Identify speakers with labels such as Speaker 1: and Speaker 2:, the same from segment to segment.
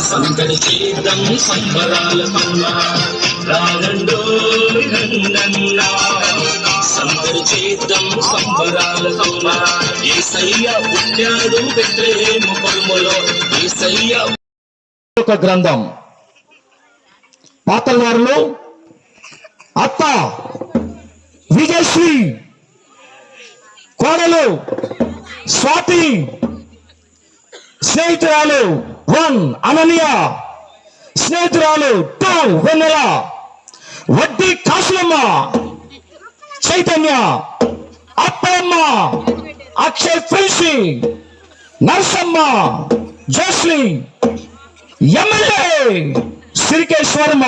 Speaker 1: సందడి చేద్దాం సంబరాలకున్నా రారండో రండన్నా సందడి చేద్దాం సంబరాలకున్నా యేసయ్య పుట్టాడు బెత్లెహేము పొలములో యేసయ్య.
Speaker 2: ఒక గ్రంథం పాతల వారిలో అత్త విజయశ్రీ, కోడలు స్వాతి, స్నేహితురాలు 1 అనన్య, స్నేహితురాలు 2 వెన్నెల, వడ్డీ కాసులమ్మ, చైతన్య, అప్పమ్మ, అక్షయ్ ఫ్రెన్సీ, నర్సమ్మ, జోస్లీ, ఎమ్మెల్యే శ్రీకేశ్వర్మ,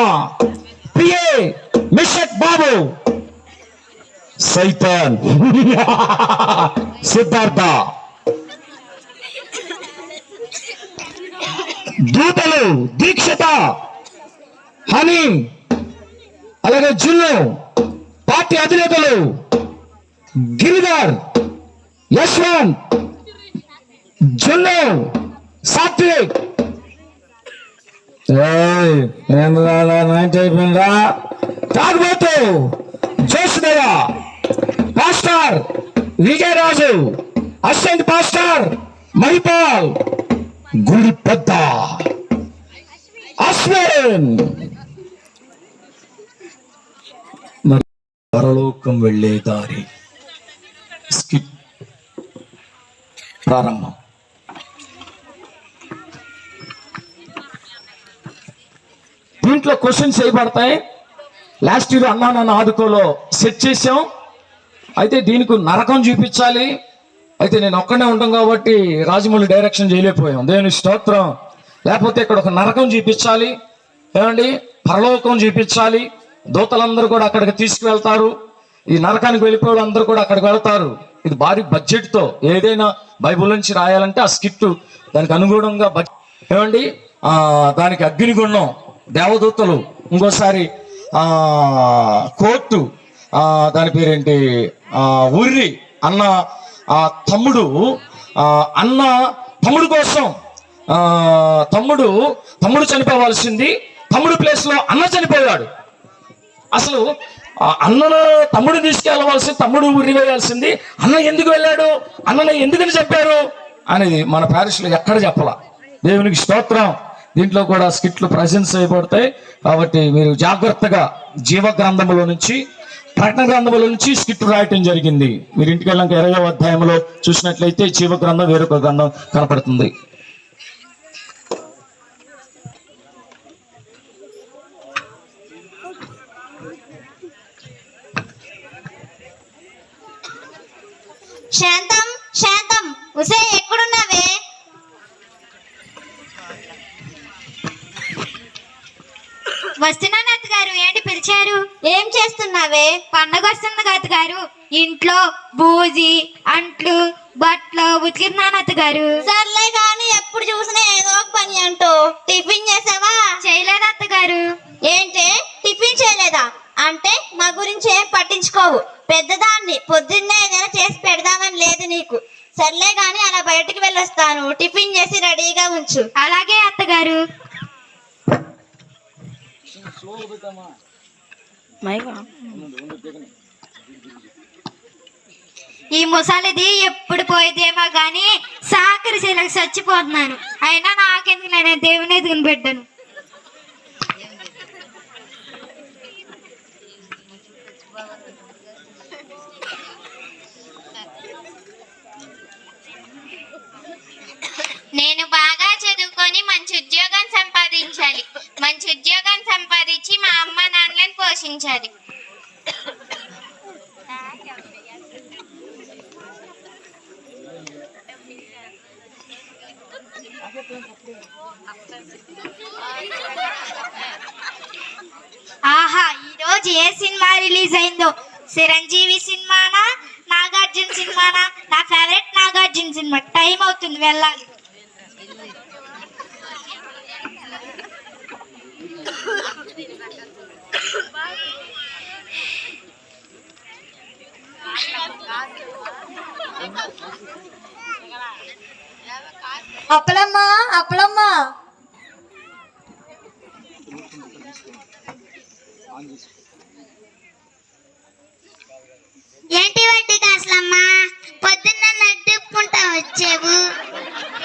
Speaker 2: పిఏ మిషక్ బాబు, సైతాన్ సిద్ధార్థ, దూతలు దీక్షిత, హనీ, అలాగే జున్ను, పార్టీ అధినేతలు గిరిధర్, యశ్వంత్, జున్ను, సాత్విక్. నైట్ అయిపోయిందా? తాగుబోతు Joshudaya, pastor Vijayaraju, assistant pastor Mahipal, గుడి పెద్ద అశ్విన్. పరలోకం వెళ్ళే దారి స్కిట్ ప్రారంభం. దీంట్లో క్వశ్చన్స్ చేయబడతాయి. లాస్ట్ ఇయర్ అన్నా నన్ను ఆదుకోలో సెట్ చేసాం. అయితే దీనికి నరకం చూపించాలి. అయితే నేను ఒక్కడే ఉంటాం కాబట్టి రాజమౌళి డైరెక్షన్ చేయలేకపోయాం. దేవుని స్తోత్రం. లేకపోతే ఇక్కడ ఒక నరకం చూపించాలి, ఏమండి, పరలోకం చూపించాలి. దూతలందరూ కూడా అక్కడికి తీసుకువెళ్తారు. ఈ నరకానికి వెళ్ళిపోయే అందరూ కూడా అక్కడికి వెళ్తారు. ఇది భారీ బడ్జెట్తో ఏదైనా బైబుల్ నుంచి రాయాలంటే ఆ స్కిట్ దానికి అనుగుణంగా ఏమండి, దానికి అగ్నిగుండం, దేవదూతలు, ఇంకోసారి కోర్టు, దాని పేరేంటి, ఉర్రి అన్న తమ్ముడు, అన్న తమ్ముడు కోసం తమ్ముడు చనిపోవాల్సింది, తమ్ముడు ప్లేస్ లో అన్న చనిపోయాడు. అసలు అన్నను తమ్ముడు తీసుకెళ్ళవలసి, తమ్ముడు ఉరి వేయాల్సింది, అన్న ఎందుకు వెళ్ళాడు, అన్నను ఎందుకని చెప్పారు అనేది మన ప్యారిస్ లో ఎక్కడ చెప్పాల. దేవునికి స్తోత్రం. దీంట్లో కూడా స్కిట్లు ప్రజెన్స్ చేయబడతాయి. కాబట్టి మీరు జాగ్రత్తగా జీవ గ్రంథములో నుంచి, ప్రకటన గ్రంథముల నుంచి స్కిట్ రాయటం జరిగింది. మీరు ఇంటికి వెళ్ళాక 20వ అధ్యాయంలో చూసినట్లయితే జీవ గ్రంథం వేరొక గ్రంథం కనపడుతుంది.
Speaker 3: శాంతం శాంతం, ఉసే ఎక్కడున్నావే?
Speaker 4: వస్తున్నాను అత్తగారు. ఏంటి పిలిచారు?
Speaker 3: ఏం చేస్తున్నావే?
Speaker 4: పండగ వస్తుంది అత్తగారు. ఇంట్లో బూజి, అంట్లు, బట్టలు ఉతికినాను అత్తగారు.
Speaker 3: సర్లే కానీ ఎప్పుడు చూసినా ఏదో ఒక పని అంటూ. టిఫిన్ చేసావా?
Speaker 4: చేయలేదు అత్తగారు.
Speaker 3: ఏంటే టిఫిన్ చేయలేదా? అంటే మా గురించి ఏం పట్టించుకోవు. పెద్దదాన్ని, పొద్దున్నే ఏదైనా చేసి పెడదామని లేదు నీకు. సర్లే గాని అలా బయటికి వెళ్ళొస్తాను. టిఫిన్ చేసి రెడీగా ఉంచు.
Speaker 4: అలాగే అత్తగారు. ఈ ముసలిది ఎప్పుడు పోయేదేమో గాని సాకరి శీలకు చచ్చిపోతున్నాను. అయినా నాకెందుకు, నేను దేవుని ఎదుగుని పెట్టాను. నేను బాగా చదువుకొని మంచి ఉద్యోగం సంపాదించాలి. మంచి ఉద్యోగం సంపాదించి మా అమ్మ నాన్నలను పోషించాలి. ఆహా, ఈరోజు ఏ సినిమా రిలీజ్ అయిందో? చిరంజీవి సినిమానా, నాగార్జున సినిమానా? నా ఫేవరెట్ నాగార్జున సినిమా. టైం అవుతుంది, వెళ్ళాలి.
Speaker 3: అప్పలమ్మ
Speaker 4: అప్పలమ్మ.
Speaker 3: ఏంటి వడ్డీ కాసులమ్మా, పొద్దున్న నడ్డుకుంటా వచ్చావు.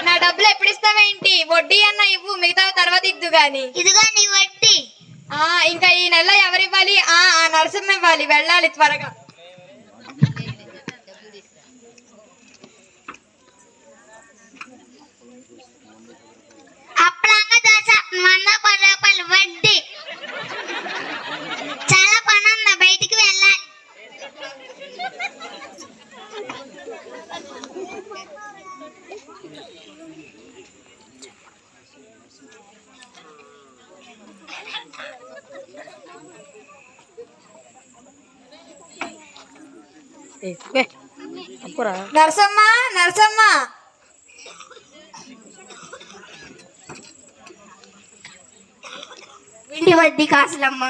Speaker 4: నా డబ్బులు ఎప్పుడు ఇస్తావేంటి? వడ్డీ అన్న ఇవ్వు, మిగతా తర్వాత ఇద్దు గాని.
Speaker 3: ఇదిగో నీ వడ్డీ.
Speaker 4: ఇంకా ఈ నెల ఎవరివ్వాలి? ఆ నరసింహ ఇవ్వాలి. వెళ్ళాలి త్వరగా.
Speaker 3: అప్పలంగా దోశ 110 రూపాయలు వడ్డీ. చాలా పని ఉందా, బయటికి వెళ్ళాలి.
Speaker 4: నరసమ్మ, నరసమ్మ,
Speaker 3: ఇంటి వడ్డీ కాసులమ్మా.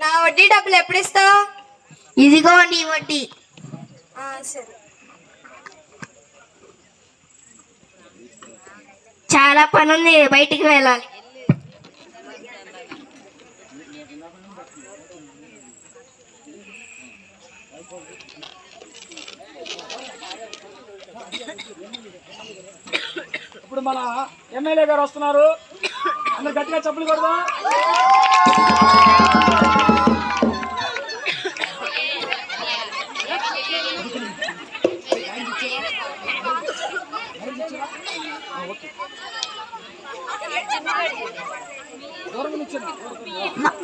Speaker 4: నా వడ్డీ డబ్బులు ఎప్పుడు ఇస్తావు?
Speaker 3: ఇదిగో నీ వడ్డీ.
Speaker 4: సరే.
Speaker 3: చాలా పని ఉంది, బయటికి వెళ్ళాలి.
Speaker 2: ఇప్పుడు మన ఎమ్మెల్యే గారు వస్తున్నారు, అందరు గట్టిగా చప్పులు కొడదాం.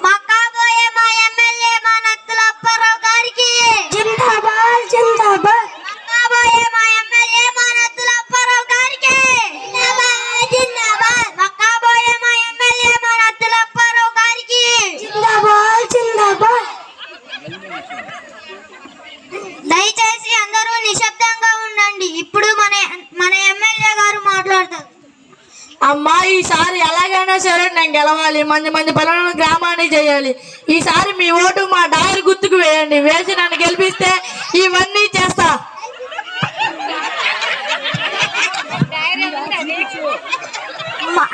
Speaker 3: మా కాబోయే మా ఎమ్మెల్యే మా నత్తుల అప్పారావు గారికి జిందాబాద్ జిందాబాద్. మా కాబోయే మా ఎమ్మెల్యే మా నత్తుల అప్పారావు గారికి జిందాబాద్ జిందాబాద్. మా కాబోయే మా ఎమ్మెల్యే మా నత్తుల అప్పారావు గారికి జిందాబాద్ జిందాబాద్. దయచేసి అందరూ నిశ్శబ్దంగా ఉండండి. ఇప్పుడు మన ఎమ్మెల్యే గారు మాట్లాడతారు.
Speaker 5: అమ్మా, ఈసారి ఎలాగైనా సరే నేను గెలవాలి. మంచి మంచి పనులను గ్రామానికి చేయాలి. ఈసారి మీ ఓటు మా డాయర్ గుర్తుకు వేయండి. వేసి నన్ను గెలిపిస్తే ఇవన్నీ చేస్తా.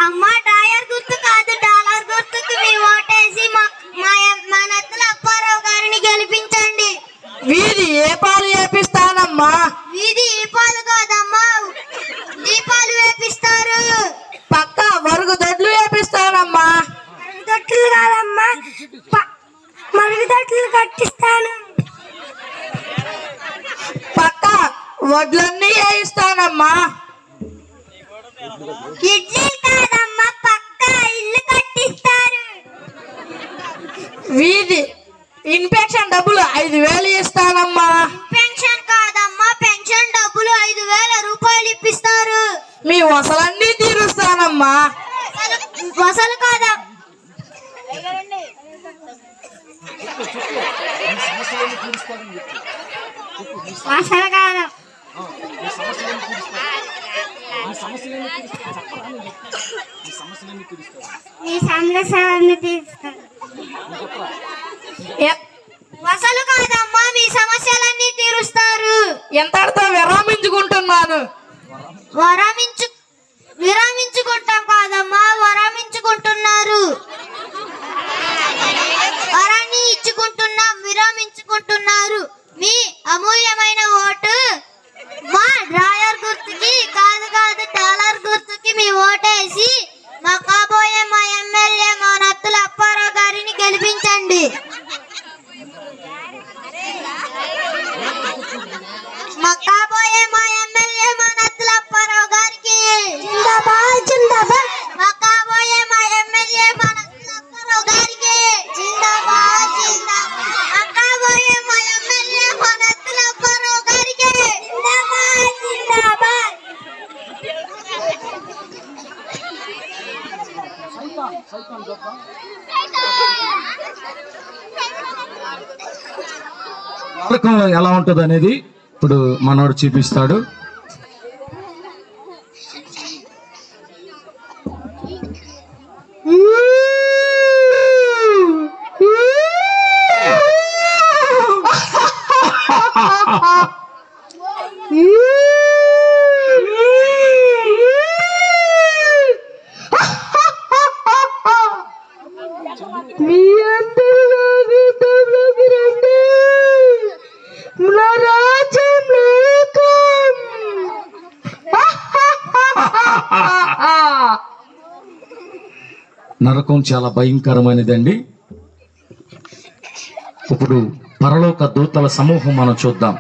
Speaker 3: అమ్మ, డాయర్ గుర్తు కాదు, డాలర్ గుర్తుకు మీ ఓటేసి మా నత్తుల అప్పారావు గారిని గెలిపించండి.
Speaker 5: వీధి ఏ పాలు వేపిస్తానమ్మా?
Speaker 3: వీధి దీపాలు కాదమ్మా, దీపాలు వేపిస్తారు.
Speaker 5: పక్క మరుగు దొడ్లు వేపిస్తానమ్మా.
Speaker 3: మరుగుదొడ్లు కాదమ్మా, మరుగుదొడ్లు కట్టిస్తాను.
Speaker 5: పక్క వడ్లన్నీ వేయిస్తానమ్మా.
Speaker 3: ఇడ్లీలు కాదమ్మా, పక్క ఇల్లు కట్టిస్తారు.
Speaker 5: వీధి ఇన్ఫెక్షన్ డబ్బులు 5,000 ఇస్తానమ్మా.
Speaker 3: పెన్షన్ కాదమ్మా, పెన్షన్ డబ్బులు 5,000 రూపాయలు ఇప్పిస్తారు.
Speaker 5: మీ వసలన్నీ తీరుస్తానమ్మా.
Speaker 3: వసలు కాదా, వసలు కాదా, మీ సమస్యలన్నీ తీరుస్తారు. వసలు కాదమ్మా, మీ సమస్యలన్నీ తీరుస్తారు.
Speaker 5: ఎంతటితో విరామించుకుంటున్నాను.
Speaker 3: విరామించుకుంటాం కాదమ్మా, వరామించుకుంటున్నారు. వరాన్ని ఇచ్చుకుంటున్నాం, విరామించుకుంటున్నారు. మీ అమూల్యమైన ఓటు మా డ్రాయర్ గుర్తుకి కాదు డాలర్ గుర్తుకి మీ ఓటేసి మా కాబోయే మా ఎమ్మెల్యే మా నత్తుల అప్పారావు గారిని గెలిపించండి. మా కాబోయే మా ఎమ్మెల్యే మా నత్తుల అప్పారావు గారికి జిందాబాద్ జిందాబాద్. మా కాబోయే మా ఎమ్మెల్యే మా నత్తుల అప్పారావు గారికి జిందాబాద్ జిందాబాద్. మా కాబోయే మా ఎమ్మెల్యే మా నత్తుల అప్పారావు గారికి జిందాబాద్ జిందాబాద్.
Speaker 2: వాడకం ఎలా ఉంటుంది అనేది ఇప్పుడు మనోడు చూపిస్తాడు. నరకం చాలా భయంకరమైనదండి. ఇప్పుడు పరలోక దూతల సమూహం మనం చూద్దాం.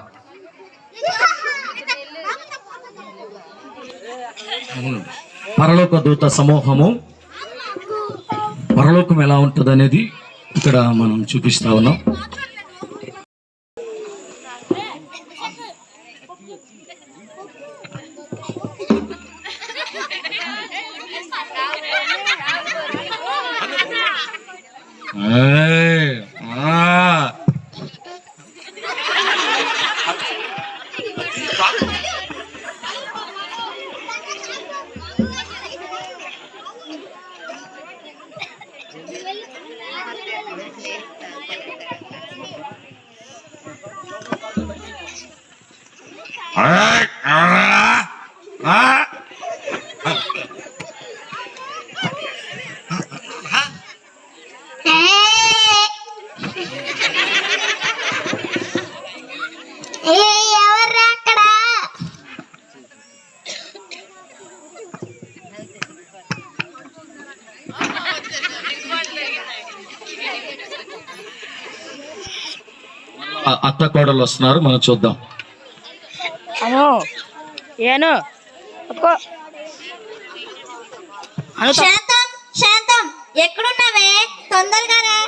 Speaker 2: పరలోక దూత సమూహము, పరలోకం ఎలా ఉంటుంది అనేది ఇక్కడ మనం చూపిస్తా ఉన్నాం.
Speaker 3: ఎవర్రా అక్కడ?
Speaker 2: అత్త కోడలు వస్తున్నారు, మనం చూద్దాం.
Speaker 3: శాంతం, శాంతం, ఎక్కడున్నావే? తొందరగా రా.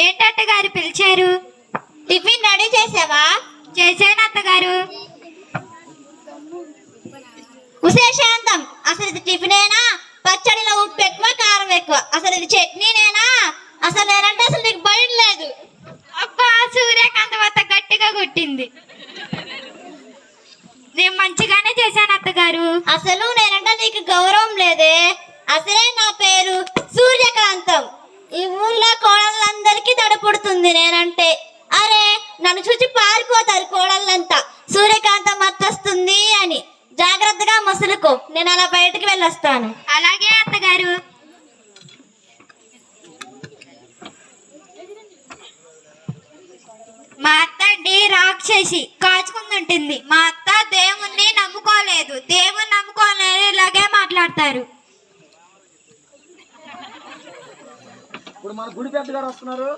Speaker 4: ఏంటత్తగారు పిలిచారు?
Speaker 3: టిఫిన్ రెడీ చేసావా?
Speaker 4: చేశాను అత్తగారు.
Speaker 3: ఉసే శాంతం, అసలు ఇది టిఫినేనా? పచ్చడిలో ఉప్పు ఎక్కువ, కారం ఎక్కువ. అసలు ఇది చట్నీనేనా? అసలు నేనంటే అసలు నీకు భయం లేదు.
Speaker 4: అబ్బా, సూర్యకాంతం అత్త గట్టిగా కొట్టింది. నేను మంచిగానే చేశాను అత్తగారు.
Speaker 3: అసలు నేనంటే నీకు గౌరవం లేదే. అసలే నా పేరు సూర్యకాంతం. ఈ ఊర్లో కోడళ్ళందరికీ దడపుడుతుంది నేనంటే. అరే, నన్ను చూసి పారిపోతారు కోడళ్ళంతా, సూర్యకాంతం అత్తొస్తుంది అని. జాగ్రత్తగా మసులుకో, నేను అలా బయటికి వెళ్ళొస్తాను.
Speaker 4: అలాగే అత్తగారు. మా అత్త రాక్షసి కాచుకుంటుంటుంది. మా అత్త దేవుణ్ణి నమ్ముకోలేదు. దేవుణ్ణి నమ్ముకోలేదు, ఇలాగే మాట్లాడతారు.
Speaker 2: ఇప్పుడు మన గుడి పెద్ద గారు వస్తున్నారు.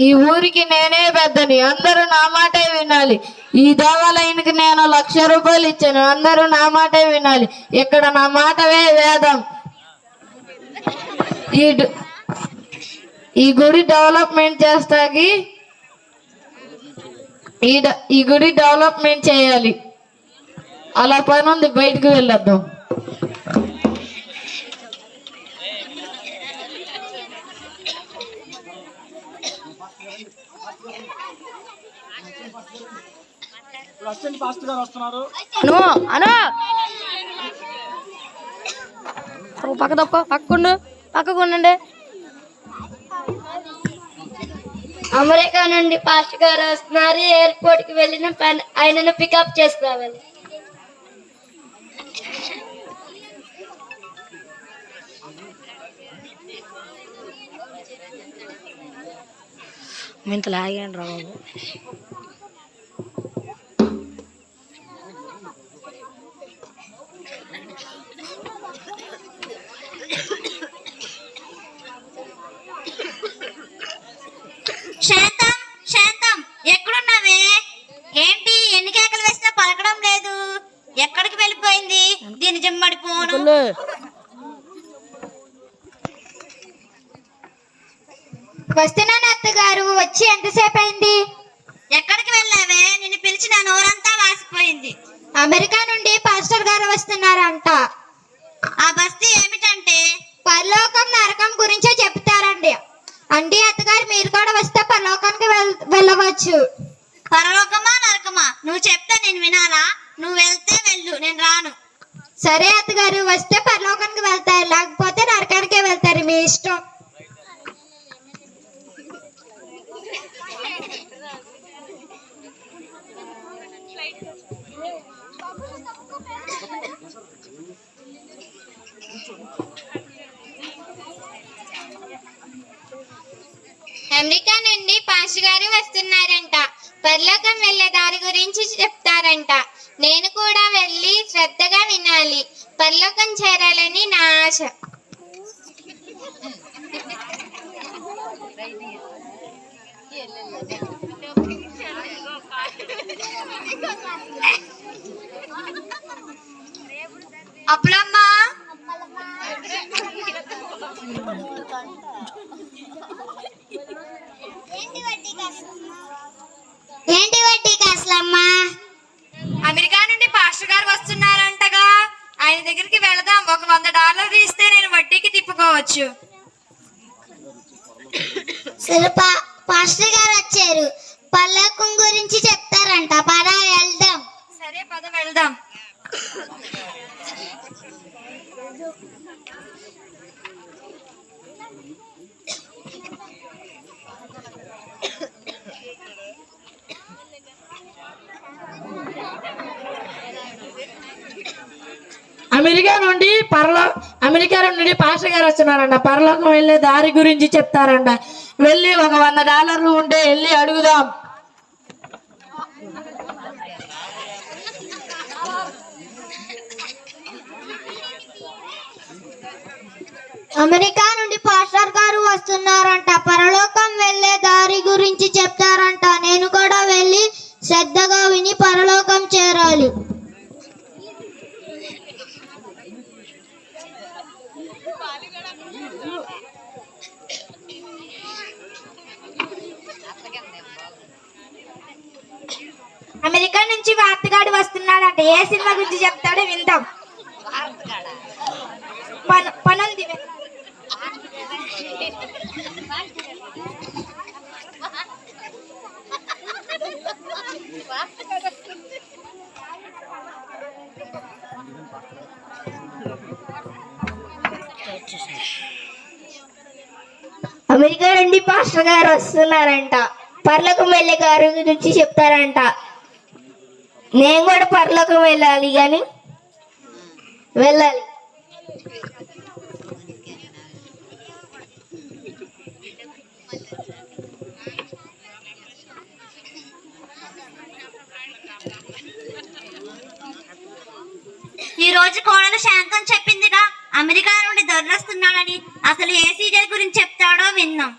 Speaker 5: ఈ ఊరికి నేనే పెద్దని, అందరూ నా మాటే వినాలి. ఈ దేవాలయానికి నేను 1,00,000 రూపాయలు ఇచ్చాను, అందరూ నా మాటే వినాలి. ఇక్కడ నా మాటవే వేదం. ఈ గుడి డెవలప్మెంట్ చేస్తాకి ఈ గుడి డెవలప్మెంట్ చేయాలి. అలా పని ఉంది, బయటకు వెళ్ళొద్దాం.
Speaker 2: పాస్టర్ గారు వస్తున్నారు.
Speaker 5: పక్కకుండండి.
Speaker 3: అమెరికా నుండి పాస్టర్ గారు వస్తున్నారు. ఎయిర్పోర్ట్ కి వెళ్ళిన ఆయనను పికప్ చేసుకురావాలి.
Speaker 5: ఇంతలో ఆగండి రా బాబు.
Speaker 3: శాంతం, శాంతం, ఎక్కడున్నావే? ఏంటి ఎన్ని కేకలు వేసినా పలకడం లేదు? ఎక్కడికి వెళ్ళిపోయింది దీని జిమ్మడిపోను?
Speaker 4: వస్తున్నాను అత్తగారు. వచ్చి ఎంతసేపు అయింది?
Speaker 3: ఎక్కడికి వెళ్ళావే? నిన్ను పిలిచిన నోరంతా వాసిపోయింది.
Speaker 4: అమెరికా నుండి పాస్టర్ గారు వస్తున్నారంట.
Speaker 3: ఆ బస్తీ ఏమిటంటే?
Speaker 4: పరలోకం నరకం గురించే చెప్తారండి. అంటే అత్తగారు మీరు కూడా వస్తే పరలోకానికి వెళ్ళవచ్చు.
Speaker 3: పరలోకమా నరకమా? నువ్వు చెప్తే నేను వినాలా? నువ్వు వెళ్తే వెళ్ళు, నేను రాను.
Speaker 4: సరే అత్తగారు, వస్తే పరలోకానికి వెళ్తారు, లేకపోతే నరకానికే వెళ్తారు, మీ ఇష్టం. అమెరికా నుండి పాస్టర్ గారు వస్తున్నారంట. పరలోకం వెళ్ళే దారి గురించి చెప్తారంట. నేను కూడా వెళ్ళి శ్రద్ధగా వినాలి. పరలోకం చేరాలని నా ఆశ. అప్పుడమ్మా
Speaker 3: ఏంటి వడ్డీ కాసులమ్మా?
Speaker 4: అమెరికా నుండి పాస్టర్ గారు వస్తున్నారంటగా, ఆయన దగ్గరికి వెళదాం. ఒక $100 ఇస్తే నేను వడ్డీకి తిప్పుకోవచ్చు.
Speaker 3: పాస్టర్ గారు వచ్చారు. పల్లకం గురించి చెప్తారంట. పద వెళ్దాం.
Speaker 4: సరే పద వెళ్దాం.
Speaker 5: అమెరికా నుండి పాస్టర్ గారు వస్తున్నారంట. పరలోకం వెళ్ళే దారి గురించి చెప్తారంట. వెళ్ళి ఒక $100 ఉంటే వెళ్ళి అడుగుదాం.
Speaker 3: అమెరికా నుండి పాస్టర్ గారు వస్తున్నారంట. పరలోకం వెళ్ళే దారి గురించి చెప్తారంట. నేను కూడా వెళ్ళి శ్రద్ధగా విని పరలోకం చేరాలి.
Speaker 4: అమెరికా నుంచి వార్తగాడు వస్తున్నాడంట. ఏ సినిమా గురించి చెప్తాడో విందాం. పనుంది.
Speaker 3: అమెరికా నుండి పాస్టర్ గారు వస్తున్నారంట. పరలోకం వెళ్ళే గారి గురించి చెప్తారంట. నేను కూడా పరలోకం వెళ్ళాలి. ఈ రోజు కోడలు శాంతం చెప్పిందిగా, అమెరికా నుండి దొరొస్తున్నాడని. అసలు ఏ సీరియల్ గురించి చెప్తాడో విన్నాం.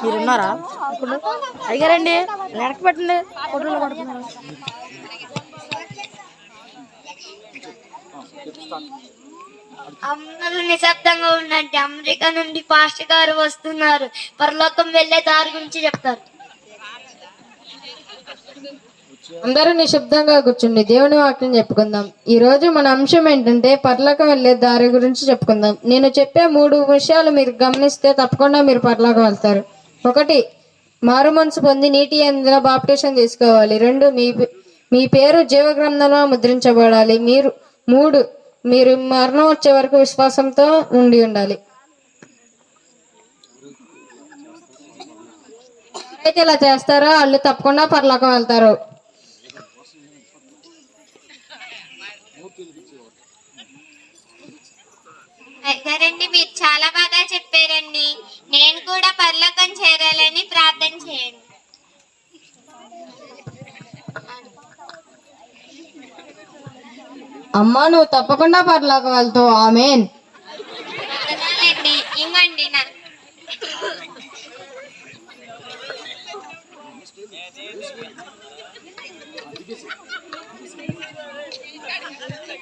Speaker 5: మీరున్నారా? ఇప్పుడు అడిగారండి, వెనక్కి పెట్టండి. ఫోటోలో పడుతున్నారు.
Speaker 3: అందరూ నిశ్శబ్దంగా ఉండండి. అమెరికా నుండి పాస్టర్ గారు వస్తున్నారు. పరలోకం వెళ్ళే దారి గురించి చెప్తారు.
Speaker 6: అందరూ నిశ్శబ్దంగా కూర్చుండి దేవుని వాక్యం చెప్పుకుందాం. ఈ రోజు మన అంశం ఏంటంటే పరలోకం వెళ్ళే దారి గురించి చెప్పుకుందాం. నేను చెప్పే 3 విషయాలు మీరు గమనిస్తే తప్పకుండా మీరు పరలోకం వెళ్తారు. 1, మారు మనసు పొంది నీటి యందు బాప్టిజం తీసుకోవాలి. 2, మీ పేరు జీవ గ్రంథంలో ముద్రించబడాలి. 3, మీరు మరణం వచ్చే వరకు విశ్వాసంతో ఉండాలి. అయితే ఇలా చేస్తారో వాళ్ళు తప్పకుండా పరలోకం వెళ్తారు.
Speaker 3: గారండి, మీరు చాలా బాగా చెప్పారండి. నేను కూడా పరలోకం చేరాలని ప్రార్థన చేయండి.
Speaker 6: అమ్మా, నువ్వు తప్పకుండా పరలోకం వెళ్తావు. ఆమేన్.
Speaker 3: ఇంగండి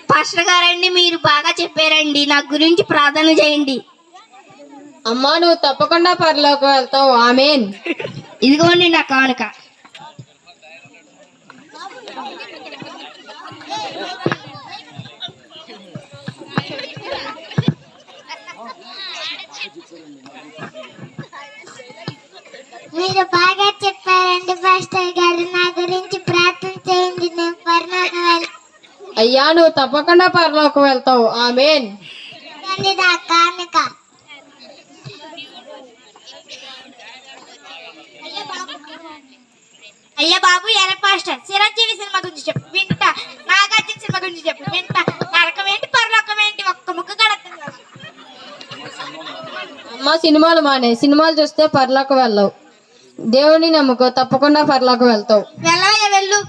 Speaker 3: పాస్టర్ గారండి, మీరు బాగా చెప్పారండి. నా గురించి ప్రార్థన చేయండి.
Speaker 6: అమ్మా నువ్వు తప్పకుండా పరలోకం వెళ్తావు. ఆమేన్.
Speaker 3: ఇదిగోండి నా కానుక.
Speaker 7: మీరు బాగా చెప్పారండి పాస్టర్ గారు. నా గురించి ప్రార్థన చేయండి, నేను పరలోకం వెళ్తాను.
Speaker 6: అయ్యా నువ్వు తప్పకుండా పరలోకం వెళ్తావు. ఆమేన్.
Speaker 7: నా కానుక.
Speaker 3: అయ్యా బాబు ఎర్ర పాస్టర్, చిరంజీవి సినిమా గురించి చెప్పు వింటా. నాగార్జున సినిమా గురించి చెప్పు వింటా. నరకం ఏంటి పరలోకం ఏంటి ఒక్క ముక్క కడతాను.
Speaker 6: అమ్మ సినిమాలు మానే, సినిమాలు చూస్తే పరలోకం వెళ్ళవు. దేవుని నమ్ముకో, తప్పకుండా పరలోకం వెళ్తావు.
Speaker 3: వెళ్ళవయ్యా వెళ్ళు.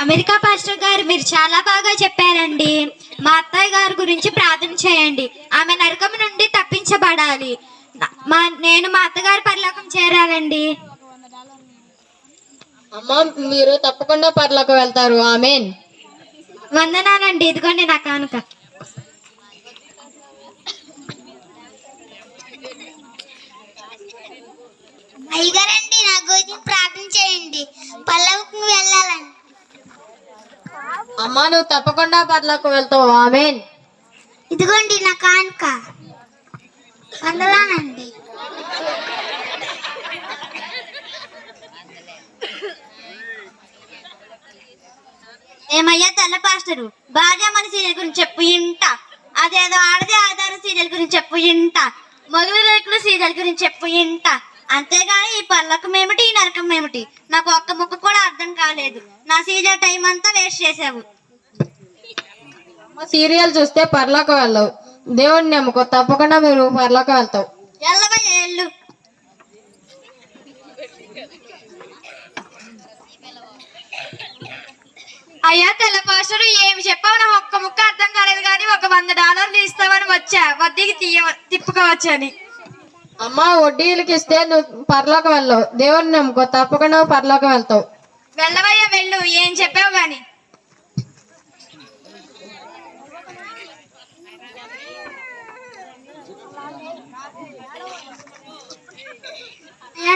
Speaker 3: అమెరికా పాస్టర్ గారు, మీరు చాలా బాగా చెప్పారండి. మా అత్తయ్య గారి గురించి ప్రార్థన చేయండి. ఆమె నరకం నుండి తప్పించబడాలి. నేను మా అత్తగారి పరలోకం చేరాలండి.
Speaker 6: అమ్మ మీరు తప్పకుండా పరలోకం వెళ్తారు. ఆమేన్.
Speaker 3: వందనాలండి. ఇదిగోండి నా కానుక.
Speaker 7: అయ్యగారండి, నా గురించి ప్రార్థన చేయండి, పరలోకం వెళ్ళాలని.
Speaker 6: అమ్మ నువ్వు తప్పకుండా పరలోకం వెళ్తావు. ఆమేన్.
Speaker 7: ఇదిగోండి నా కానుక. వందనాలండి.
Speaker 3: ఏమయ్యా తెల్ల పాస్టరు, భార్య మన సీరియల్ గురించి చెప్పు ఇంటా. అదేదో ఆడదే ఆధారం సీరియల్ గురించి చెప్పు ఇంటా. మొగలు రేకుల సీరియల్ గురించి చెప్పు ఇంటా. అంతేగాని ఈ పర్లకం ఏమిటి, ఈ నరకం ఏమిటి నాకు ఒక్క ముక్క కూడా అర్థం కాలేదు. నా సీరియల్ టైం అంతా వేస్ట్ చేసావు.
Speaker 6: సీరియల్ చూస్తే పరలోకం వెళ్ళవు. దేవుడిని నమ్ముకో, తప్పకుండా మీరు పరలోకం వెళ్తావు.
Speaker 3: ఎల్లవయ్యా ఎల్లు. అయ్యా తెల్ల పాస్టరు, ఏమి చెప్పావు నాకు ఒక్క ముక్క అర్థం కాలేదు. కానీ ఒక $100 ఇస్తావని వచ్చా, వడ్డీకి తిప్పుకోవచ్చని.
Speaker 6: అమ్మ వడ్డీలకి ఇస్తే నువ్వు పరలోకం వెళ్ళవు. దేవుడిని నమ్ముకో, తప్పకుండా నువ్వు పరలోకం వెళ్తావు.
Speaker 3: వెళ్ళవయ్యా వెళ్ళు. ఏం చెప్పావు గాని.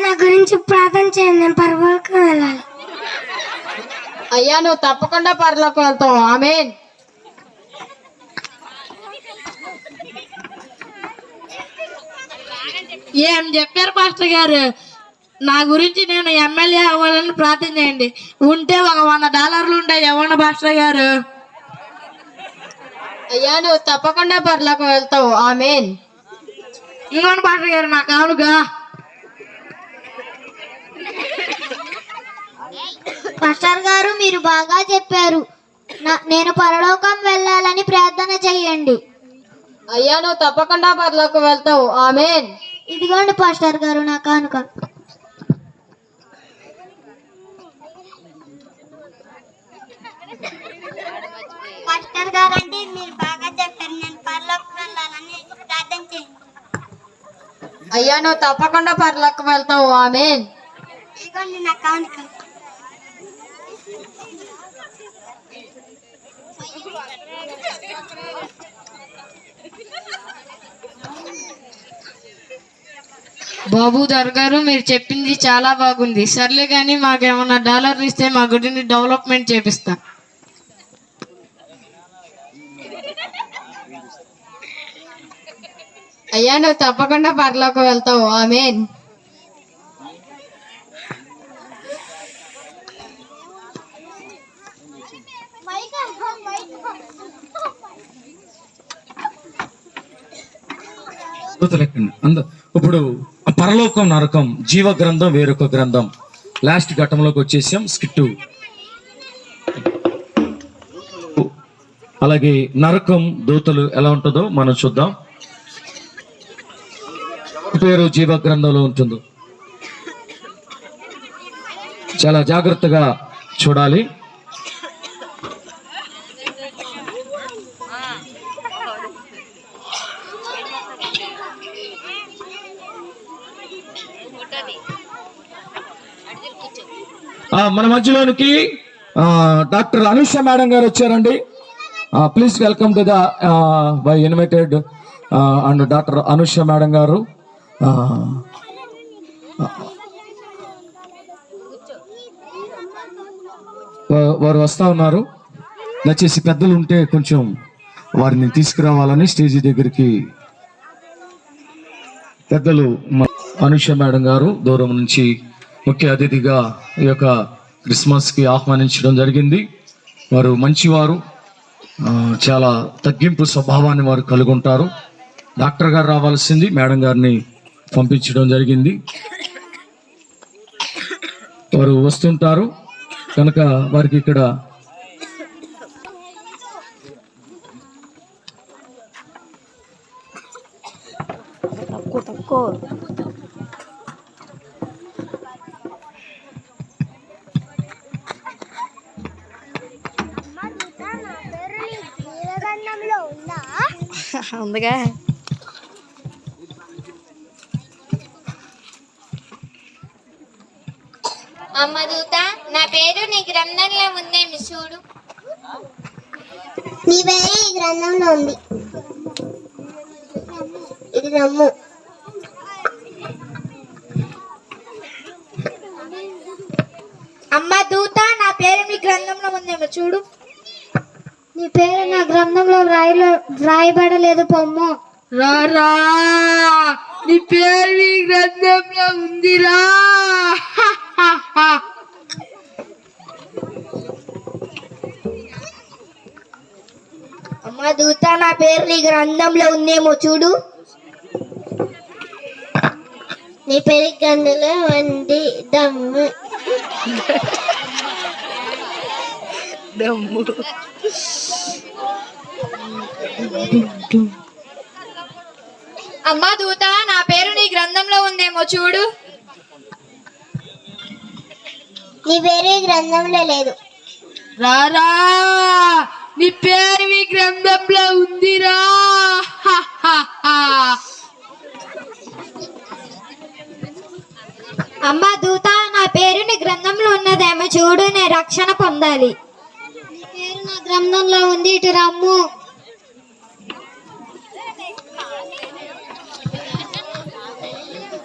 Speaker 7: నా గురించి ప్రార్థన చేయండి, నేను పరలోకం వెళ్ళాలి.
Speaker 6: అయ్యా నువ్వు తప్పకుండా పరలోకం వెళ్తావు. ఆమేన్.
Speaker 5: ఏం చెప్పారు పాస్టర్ గారు? నా గురించి నేను ఎమ్మెల్యే అవ్వాలని ప్రార్థన చేయండి. ఉంటే ఒక $100 ఉంటాయి. ఇవ్వండి పాస్టర్ గారు.
Speaker 6: అయ్యా నువ్వు తప్పకుండా పరలోకం వెళ్తావు. ఆమేన్.
Speaker 5: ఇంకోండి పాస్టర్ గారు, నా కానుక.
Speaker 7: పాస్టర్ గారు, మీరు బాగా చెప్పారు. నేను పరలోకం వెళ్ళాలని ప్రార్థన చేయండి.
Speaker 6: అయ్యా నువ్వు తప్పకుండా పరలోకం వెళ్తావు. ఆమేన్.
Speaker 7: ఇదిగోండి పాస్టర్ గారు నా కానుక. పాస్టర్ గారండి, మీరు బాగా చెప్పారు. నేను పరలోకం వెళ్ళాలని ప్రార్థన చేయండి.
Speaker 6: అయ్యా నువ్వు తప్పకుండా పరలోకం వెళ్తావు. ఆమేన్.
Speaker 7: ఇదిగోండి నా కానుక.
Speaker 5: బాబుదార్ గారు, మీరు చెప్పింది చాలా బాగుంది. సర్లే కానీ మాకేమన్నా $1 ఇస్తే మా గుడిని డెవలప్మెంట్ చేపిస్తా.
Speaker 6: అయ్యా నువ్వు తప్పకుండా పరలోకం వెళ్తావు. ఆమేన్.
Speaker 2: ఇప్పుడు పరలోకం నరకం జీవ గ్రంథం వేరొక గ్రంథం లాస్ట్ ఘట్టంలోకి వచ్చేసాం. స్కిట్టు అలాగే నరకం దూతలు ఎలా ఉంటుందో మనం చూద్దాం. పేరు జీవ గ్రంథంలో ఉంటుందో చాలా జాగ్రత్తగా చూడాలి. మన మధ్యలోనికి డాక్టర్ అనుష మేడం గారు వచ్చారండి. Please welcome to the by invited and doctor Anusha madam గారు. వారు వస్తా ఉన్నారు. దయచేసి పెద్దలు ఉంటే కొంచెం వారిని తీసుకురావాలని స్టేజీ దగ్గరికి పెద్దలు అనుష మేడం గారు దూరం నుంచి ముఖ్య అతిథిగా ఈ యొక్క క్రిస్మస్కి ఆహ్వానించడం జరిగింది. వారు మంచివారు, చాలా తగ్గింపు స్వభావాన్ని వారు కలుగుంటారు. డాక్టర్ గారు రావాల్సింది, మేడం గారిని పంపించడం జరిగింది. వారు వస్తుంటారు కనుక వారికి ఇక్కడ
Speaker 5: ఉందిగా.
Speaker 4: అమ్మ దూత, నా పేరు నీ గ్రంథంలో ఉందేమి చూడు.
Speaker 7: నీ పేరు ఈ గ్రంథంలో ఉంది, ఇది నమ్ము.
Speaker 3: అమ్మ దూత, నా పేరు మీ గ్రంథంలో ఉందేమో చూడు. నీ పేరు నా గ్రంథంలో వ్రాయబడలేదు పొమ్ము.
Speaker 5: రారా, నీ పేరు ఈ గ్రంథంలో ఉందిరా.
Speaker 3: అమ్మ దూత, నా పేరు నీ గ్రంథంలో ఉందేమో చూడు.
Speaker 7: నీ పేరు గ్రంథంలో ఉంది, దమ్ము.
Speaker 4: అమ్మ దూత, నా పేరు నీ గ్రంథంలో ఉందేమో చూడు.
Speaker 7: నీ పేరు ఈ గ్రంథంలో లేదు.
Speaker 5: రారా, నీ పేరు ఈ గ్రంథంలో ఉందిరా.
Speaker 3: అమ్మ దూత, నా పేరు నీ గ్రంథంలో ఉన్నదేమో చూడు. నేను రక్షణ పొందాలి. నీ పేరు నా గ్రంథంలో ఉంది, ఇటు రమ్ము.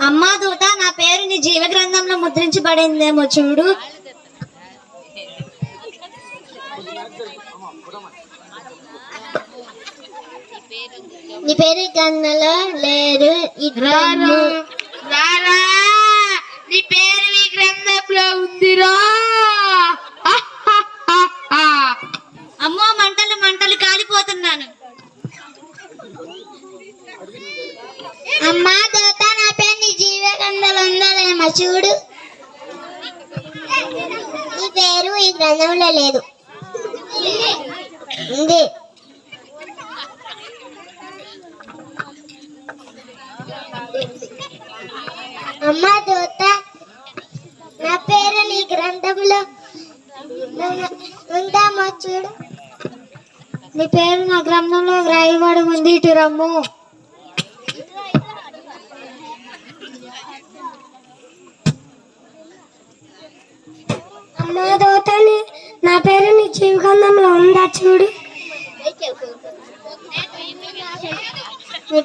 Speaker 3: అమ్మ దూత, నా పేరు నీ జీవ గ్రంథంలో ముద్రించబడిందేమో చూడు.
Speaker 7: నీ పేరు ఈ గ్రంథంలో లేదు, ఇటు రమ్ము.
Speaker 5: రారా, నీ పేరు ఈ గ్రంథంలో ఉందిరా.
Speaker 3: అమ్మో, మంటలు మంటలు కాలిపోతున్నాను.
Speaker 7: అమ్మా దూత, నా పేరు నీ జీవ గ్రంథంలో ఉందలేమో చూడు. నీ పేరు ఈ గ్రంథంలో లేదు, ఉంది. అమ్మా దూత, నా పేరు నీ గ్రంథంలో ఉందామో చూడు.
Speaker 3: నీ పేరు నా గ్రంథంలో వ్రాయబడి ఉంది, ఇటు రమ్ము.
Speaker 7: అమ్మా దూత, నా పేరు నీ జీవ గ్రంథంలో ఉందా చూడు. నీ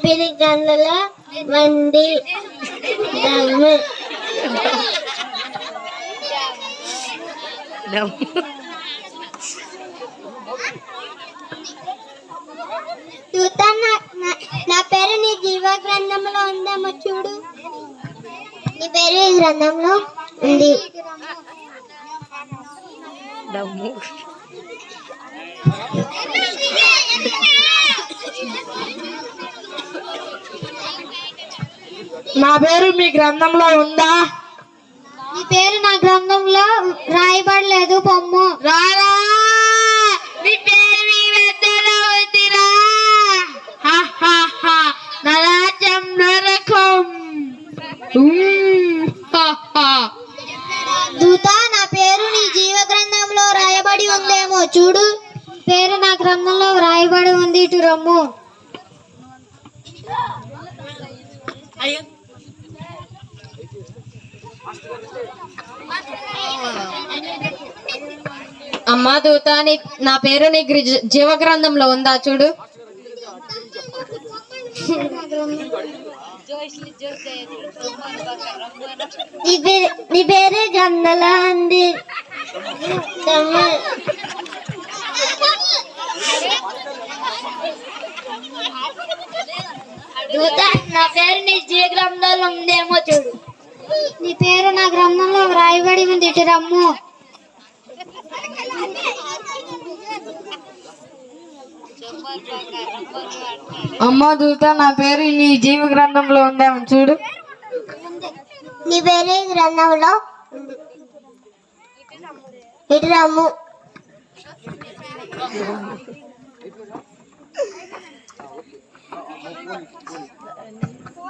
Speaker 7: పేరు గ్రంథంలో ఉంది, దమ్ము. దూత, నా పేరు నీ జీవ గ్రంథంలో ఉందేమో చూడు. నీ పేరు ఈ గ్రంథంలో ఉంది.
Speaker 5: నా పేరు మీ గ్రంథంలో ఉందా?
Speaker 3: నీ పేరు నా గ్రంథంలో రాయబడలేదు పొమ్ము.
Speaker 5: రారా, నీ పేరు మీ గ్రంథంలో ఉందిరా. నా రాజ్యం నరకం.
Speaker 3: దూత, నా పేరు నీ జీవ గ్రంథంలో రాయబడి ఉందేమో చూడు. పేరు నా గ్రంథంలో రాయబడి ఉంది, ఇటు రమ్ము.
Speaker 6: అమ్మా దూత నా పేరు నీ జీవ గ్రంథంలో ఉందా చూడు.
Speaker 7: నీ పేరు గ్రంథంలో ఉంది. దూత నా పేరు నీ జీవ గ్రంథంలో ఉందేమో చూడు. నీ పేరు నా గ్రంథంలో వ్రాయబడి ఉంది, ఇటు రమ్ము.
Speaker 5: అమ్మా దూత నా పేరు నీ జీవ గ్రంథంలో ఉందేమో చూడు.
Speaker 7: నీ పేరు ఈ గ్రంథంలో ఉంది, ఇటు రమ్ము.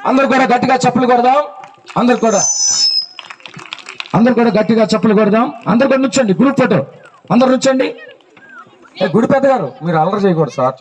Speaker 2: అందరు కూడా గట్టిగా చప్పులు కొడదాం. అందరు కూడా గట్టిగా చప్పులు కొడదాం. అందరు కూడా నుంచండి, గ్రూప్ ఫోటో అందరు నుంచండి. గుడి పెద్ద గారు మీరు అల్లరి చేయకూడదు సార్.